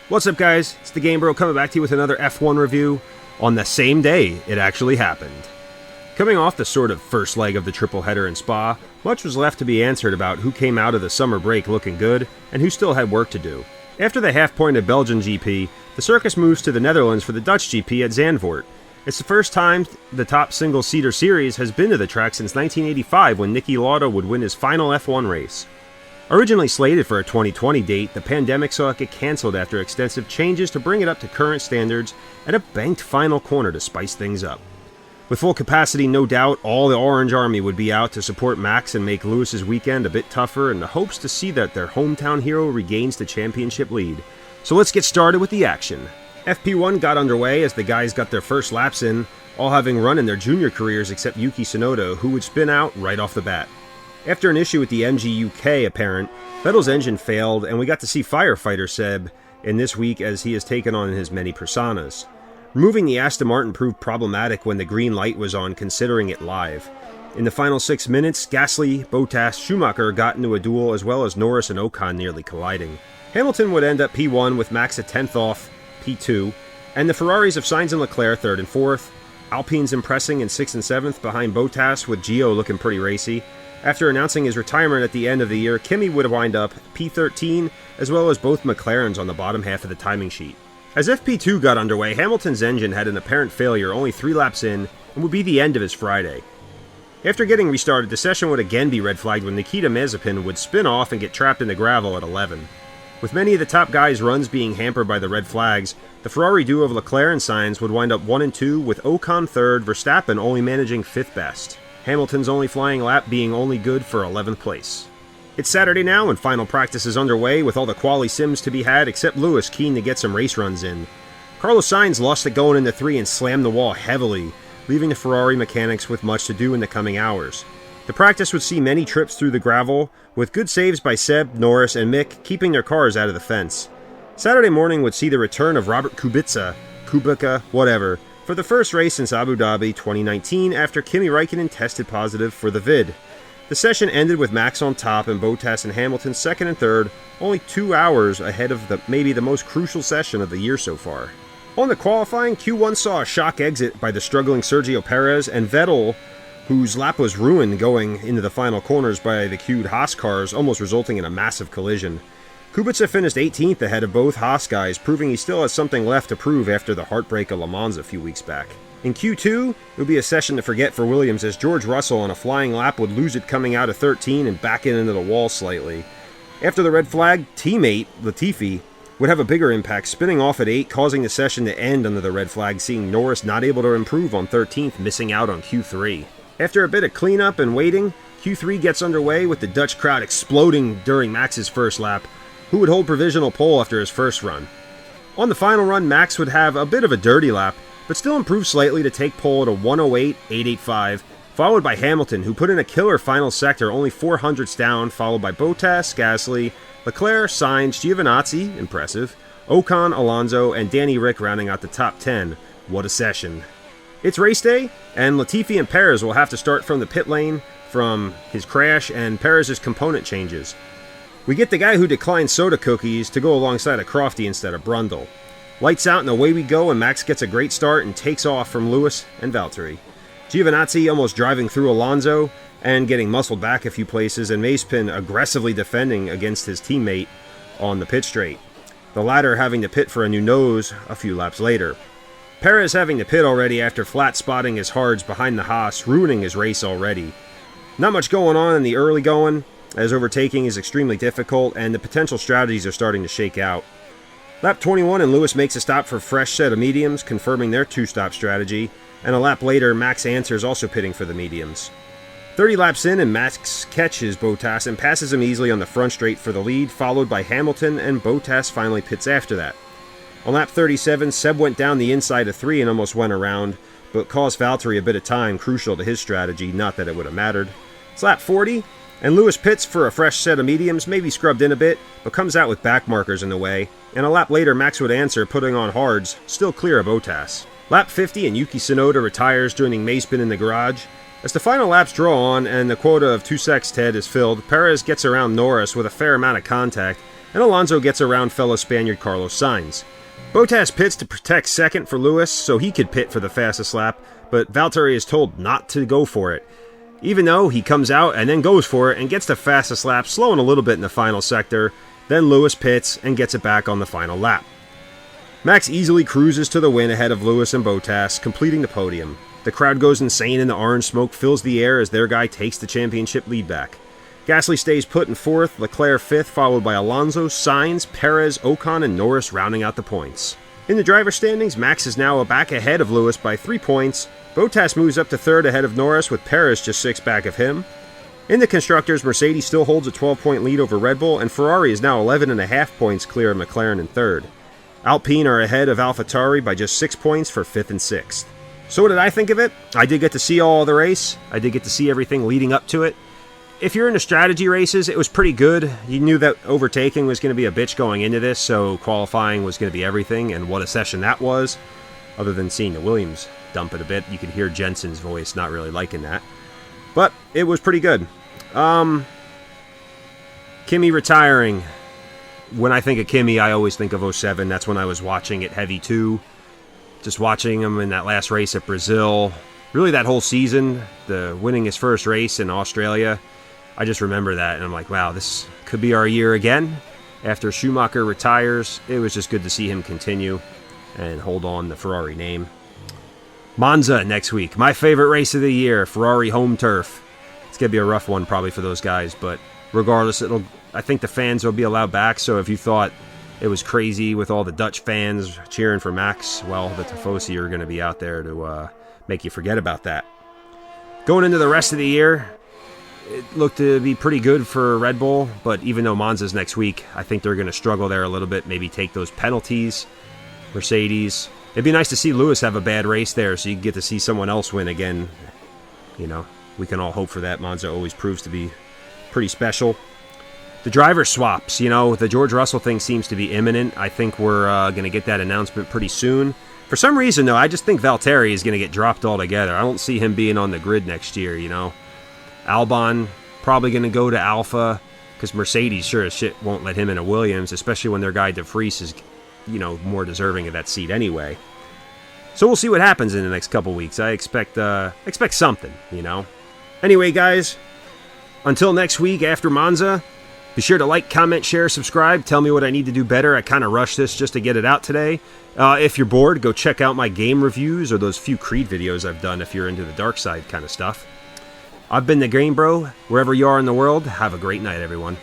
What's up, guys? It's the Game Bro coming back to you with another F1 review on the same day it actually happened. Coming off the sort of first leg of the triple header in Spa, much was left to be answered about who came out of the summer break looking good and who still had work to do. After the half-pointed Belgian GP, the circus moves to the Netherlands for the Dutch GP at Zandvoort. It's the first time the top single-seater series has been to the track since 1985 when Niki Lauda would win his final F1 race. Originally slated for a 2020 date, the pandemic saw it get cancelled after extensive changes to bring it up to current standards and a banked final corner to spice things up. With full capacity, no doubt, all the Orange Army would be out to support Max and make Lewis's weekend a bit tougher in the hopes to see that their hometown hero regains the championship lead. So let's get started with the action. FP1 got underway as the guys got their first laps in, all having run in their junior careers except Yuki Tsunoda, who would spin out right off the bat. After an issue with the MG UK apparent, Vettel's engine failed, and we got to see Firefighter Seb in this week as he has taken on his many personas. Removing the Aston Martin proved problematic when the green light was on, considering it live. In the final 6 minutes, Gasly, Bottas, Schumacher got into a duel, as well as Norris and Ocon nearly colliding. Hamilton would end up P1 with Max a 10th off P2, and the Ferraris of Sainz and Leclerc 3rd and 4th, Alpine's impressing in 6th and 7th behind Bottas, with Gio looking pretty racy. After announcing his retirement at the end of the year, Kimi would wind up P13, as well as both McLarens on the bottom half of the timing sheet. As FP2 got underway, Hamilton's engine had an apparent failure only 3 laps in, and would be the end of his Friday. After getting restarted, the session would again be red flagged when Nikita Mazepin would spin off and get trapped in the gravel at 11. With many of the top guys' runs being hampered by the red flags, the Ferrari duo of Leclerc and Sainz would wind up 1 and 2, with Ocon 3rd, Verstappen only managing 5th best. Hamilton's only flying lap being only good for 11th place. It's Saturday now and final practice is underway with all the quali sims to be had except Lewis keen to get some race runs in. Carlos Sainz lost it going into 3 and slammed the wall heavily, leaving the Ferrari mechanics with much to do in the coming hours. The practice would see many trips through the gravel, with good saves by Seb, Norris, and Mick keeping their cars out of the fence. Saturday morning would see the return of Robert Kubica, whatever, for the first race since Abu Dhabi 2019 after Kimi Räikkönen tested positive for the vid. The session ended with Max on top and Bottas and Hamilton 2nd and 3rd, only 2 hours ahead of maybe the most crucial session of the year so far. On the qualifying, Q1 saw a shock exit by the struggling Sergio Perez and Vettel, whose lap was ruined going into the final corners by the queued Haas cars, almost resulting in a massive collision. Kubica finished 18th ahead of both Haas guys, proving he still has something left to prove after the heartbreak of Le Mans a few weeks back. In Q2, it would be a session to forget for Williams as George Russell on a flying lap would lose it coming out of 13 and back into the wall slightly. After the red flag, teammate Latifi would have a bigger impact, spinning off at 8, causing the session to end under the red flag, seeing Norris not able to improve on 13th, missing out on Q3. After a bit of cleanup and waiting, Q3 gets underway with the Dutch crowd exploding during Max's first lap, who would hold provisional pole after his first run. On the final run, Max would have a bit of a dirty lap, but still improved slightly to take pole at a 1:08.885, followed by Hamilton, who put in a killer final sector, only 400ths down, followed by Bottas, Gasly, Leclerc, Sainz, Giovinazzi, impressive, Ocon, Alonso, and Danny Rick rounding out the top 10. What a session. It's race day, and Latifi and Perez will have to start from the pit lane from his crash and Perez's component changes. We get the guy who declined soda cookies to go alongside of Crofty instead of Brundle. Lights out and away we go, and Max gets a great start and takes off from Lewis and Valtteri. Giovinazzi almost driving through Alonso and getting muscled back a few places, and Mazepin aggressively defending against his teammate on the pit straight. The latter having to pit for a new nose a few laps later. Perez having to pit already after flat spotting his hards behind the Haas, ruining his race already. Not much going on in the early going, as overtaking is extremely difficult and the potential strategies are starting to shake out. Lap 21 and Lewis makes a stop for a fresh set of mediums, confirming their 2-stop strategy, and a lap later Max answers also pitting for the mediums. 30 laps in and Max catches Bottas and passes him easily on the front straight for the lead, followed by Hamilton, and Bottas finally pits after that. On lap 37, Seb went down the inside of 3 and almost went around, but caused Valtteri a bit of time, crucial to his strategy, not that it would have mattered. It's lap 40, And Lewis pits for a fresh set of mediums, maybe scrubbed in a bit, but comes out with back markers in the way, and a lap later Max would answer, putting on hards, still clear of Bottas. Lap 50 and Yuki Tsunoda retires, joining Mazepin in the garage. As the final laps draw on and the quota of 2 sextet is filled, Perez gets around Norris with a fair amount of contact, and Alonso gets around fellow Spaniard Carlos Sainz. Bottas pits to protect second for Lewis, so he could pit for the fastest lap, but Valtteri is told not to go for it. Even though he comes out and then goes for it and gets the fastest lap, slowing a little bit in the final sector, then Lewis pits and gets it back on the final lap. Max easily cruises to the win ahead of Lewis and Bottas, completing the podium. The crowd goes insane and the orange smoke fills the air as their guy takes the championship lead back. Gasly stays put in 4th, Leclerc 5th, followed by Alonso, Sainz, Perez, Ocon, and Norris rounding out the points. In the driver standings, Max is now back ahead of Lewis by 3 points. Bottas moves up to 3rd ahead of Norris, with Perez just 6 back of him. In the Constructors, Mercedes still holds a 12-point lead over Red Bull, and Ferrari is now 11.5 points clear of McLaren in 3rd. Alpine are ahead of AlphaTauri by just 6 points for 5th and 6th. So what did I think of it? I did get to see all of the race. I did get to see everything leading up to it. If you're into strategy races, it was pretty good. You knew that overtaking was going to be a bitch going into this, so qualifying was going to be everything, and what a session that was. Other than seeing the Williams dump it a bit, you could hear Jensen's voice not really liking that. But it was pretty good. Kimi retiring. When I think of Kimi, I always think of 07. That's when I was watching it heavy too. Just watching him in that last race at Brazil. Really that whole season, the winning his first race in Australia. I just remember that, and I'm like, wow, this could be our year again. After Schumacher retires, it was just good to see him continue and hold on the Ferrari name. Monza next week. My favorite race of the year, Ferrari home turf. It's going to be a rough one probably for those guys, but regardless, I think the fans will be allowed back, so if you thought it was crazy with all the Dutch fans cheering for Max, well, the Tifosi are going to be out there to make you forget about that. Going into the rest of the year, it looked to be pretty good for Red Bull, but even though Monza's next week, I think they're going to struggle there a little bit, maybe take those penalties. Mercedes. It'd be nice to see Lewis have a bad race there so you can get to see someone else win again. You know, we can all hope for that. Monza always proves to be pretty special. The driver swaps, you know, the George Russell thing seems to be imminent. I think we're going to get that announcement pretty soon. For some reason, though, I just think Valtteri is going to get dropped altogether. I don't see him being on the grid next year, you know. Albon probably going to go to Alpha because Mercedes sure as shit won't let him in a Williams, especially when their guy De Vries is, you know, more deserving of that seat anyway. So we'll see what happens in the next couple weeks. I expect something, you know. Anyway, guys, until next week after Monza, be sure to like, comment, share, subscribe. Tell me what I need to do better. I kind of rushed this just to get it out today. If you're bored, go check out my game reviews or those few Creed videos I've done if you're into the dark side kind of stuff. I've been the Game Bro. Wherever you are in the world, have a great night, everyone.